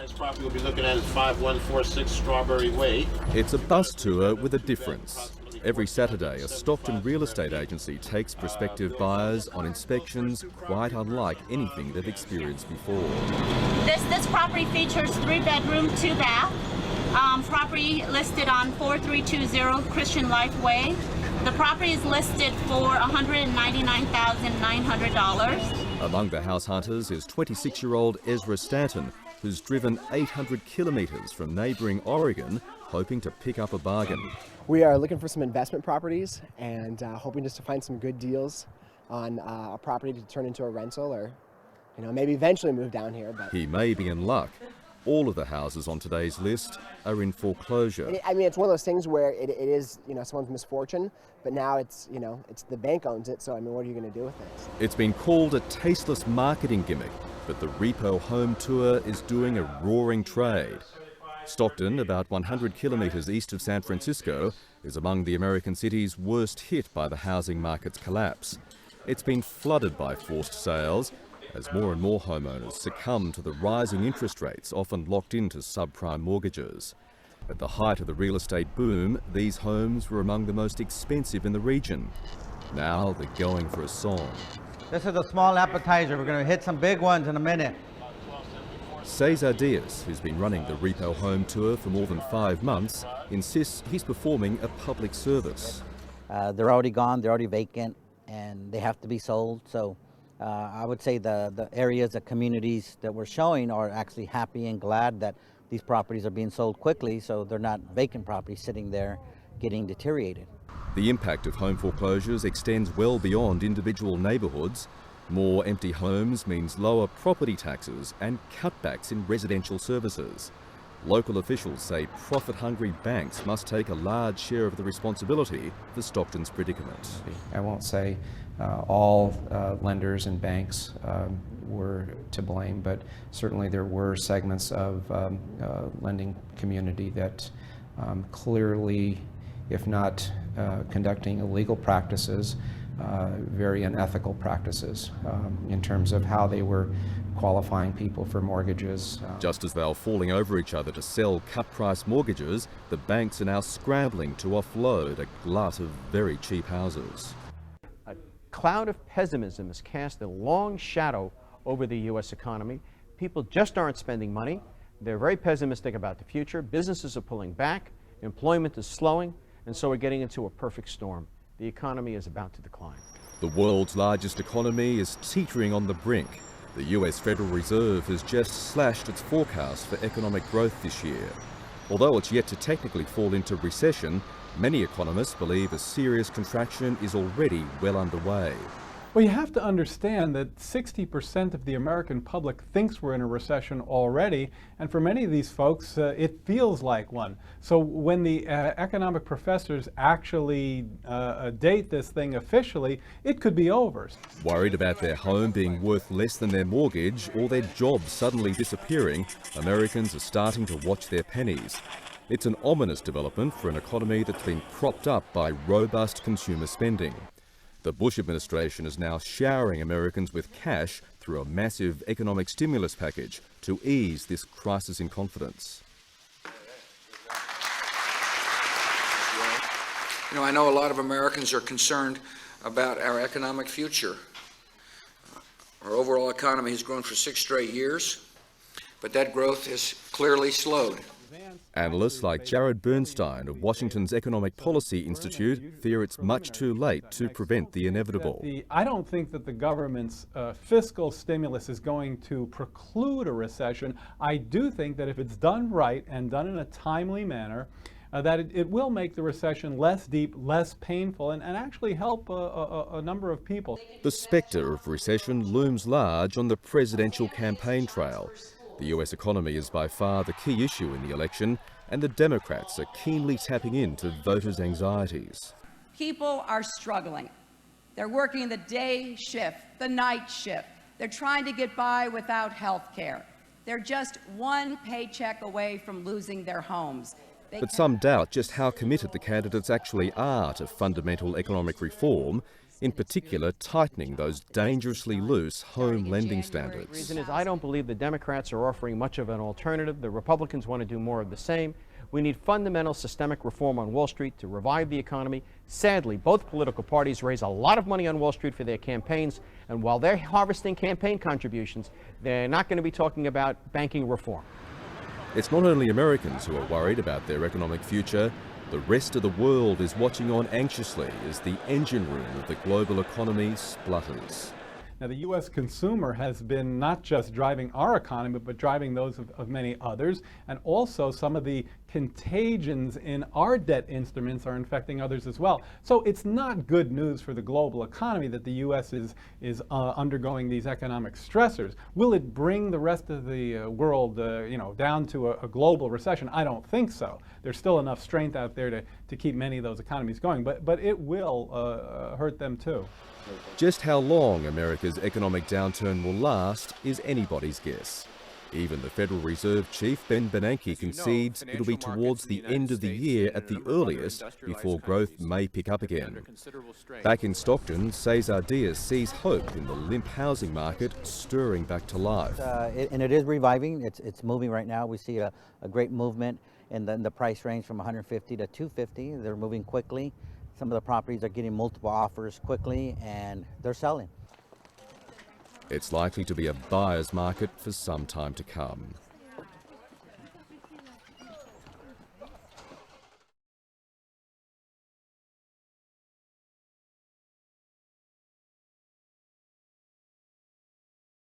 Next property we'll be looking at is 5146 Strawberry Way. It's a bus tour with a difference. Every Saturday, a Stockton real estate agency takes prospective buyers on inspections quite unlike anything they've experienced before. This property features 3-bedroom, 2-bath. Property listed on 4320 Christian Life Way. The property is listed for $199,900. Among the house hunters is 26-year-old Ezra Stanton, who's driven 800 kilometres from neighbouring Oregon, hoping to pick up a bargain. We are looking for some investment properties and hoping just to find some good deals on a property to turn into a rental or, maybe eventually move down here. But he may be in luck. All of the houses on today's list are in foreclosure. It's one of those things where it is, someone's misfortune, but now it's the bank owns it, so what are you going to do with it? It's been called a tasteless marketing gimmick, but the Repo home tour is doing a roaring trade. Stockton, about 100 kilometres east of San Francisco, is among the American cities worst hit by the housing market's collapse. It's been flooded by forced sales, as more and more homeowners succumb to the rising interest rates often locked into subprime mortgages. At the height of the real estate boom, these homes were among the most expensive in the region. Now they're going for a song. This is a small appetizer. We're going to hit some big ones in a minute. Cesar Dias, who's been running the Repo home tour for more than 5 months, insists he's performing a public service. They're already gone, they're already vacant, and they have to be sold. So I would say the areas, the communities that we're showing are actually happy and glad that these properties are being sold quickly, so they're not vacant properties sitting there getting deteriorated. The impact of home foreclosures extends well beyond individual neighbourhoods. More empty homes means lower property taxes and cutbacks in residential services. Local officials say profit-hungry banks must take a large share of the responsibility for Stockton's predicament. I won't say all lenders and banks were to blame, but certainly there were segments of lending community that clearly, if not conducting illegal practices, very unethical practices in terms of how they were qualifying people for mortgages. Just as they're falling over each other to sell cut-price mortgages, the banks are now scrambling to offload a glut of very cheap houses. A cloud of pessimism has cast a long shadow over the U.S. economy. People just aren't spending money. They're very pessimistic about the future. Businesses are pulling back. Employment is slowing. And so we're getting into a perfect storm. The economy is about to decline. The world's largest economy is teetering on the brink. The US Federal Reserve has just slashed its forecast for economic growth this year. Although it's yet to technically fall into recession, many economists believe a serious contraction is already well underway. Well, you have to understand that 60% of the American public thinks we're in a recession already, and for many of these folks, it feels like one. So when the economic professors actually date this thing officially, it could be over. Worried about their home being worth less than their mortgage or their job suddenly disappearing, Americans are starting to watch their pennies. It's an ominous development for an economy that's been propped up by robust consumer spending. The Bush administration is now showering Americans with cash through a massive economic stimulus package to ease this crisis in confidence. I know a lot of Americans are concerned about our economic future. Our overall economy has grown for 6 straight years, but that growth has clearly slowed. Analysts like Jared Bernstein of Washington's Economic Policy Institute fear it's much too late to prevent the inevitable. I don't think that the government's fiscal stimulus is going to preclude a recession. I do think that if it's done right and done in a timely manner, that it will make the recession less deep, less painful, and actually help a number of people. The spectre of recession looms large on the presidential campaign trail. The US economy is by far the key issue in the election, and the Democrats are keenly tapping into voters' anxieties. People are struggling. They're working the day shift, the night shift. They're trying to get by without health care. They're just one paycheck away from losing their homes. But some doubt just how committed the candidates actually are to fundamental economic reform. in particular tightening those dangerously loose home lending The standards. reason is I don't believe the Democrats are offering much of an alternative. The Republicans want to do more of the same. We need fundamental systemic reform on Wall Street to revive the economy. Sadly, both political parties raise a lot of money on Wall Street for their campaigns, and while they're harvesting campaign contributions, they're not going to be talking about banking reform. It's not only Americans who are worried about their economic future. The rest of the world is watching on anxiously as the engine room of the global economy splutters. Now, the U.S. consumer has been not just driving our economy, but driving those of many others. And also some of the contagions in our debt instruments are infecting others as well. So it's not good news for the global economy that the U.S. is undergoing these economic stressors. Will it bring the rest of the world down to a global recession? I don't think so. There's still enough strength out there to keep many of those economies going, but it will hurt them too. Just how long America's economic downturn will last is anybody's guess. Even the Federal Reserve Chief Ben Bernanke concedes it'll be towards the end of the year at the earliest before growth may pick up again. Back in Stockton, Cesar Dias sees hope in the limp housing market stirring back to life. And it is reviving. It's moving right now. We see a great movement in the price range from 150 to 250. They're moving quickly. Some of the properties are getting multiple offers quickly, and they're selling. It's likely to be a buyer's market for some time to come.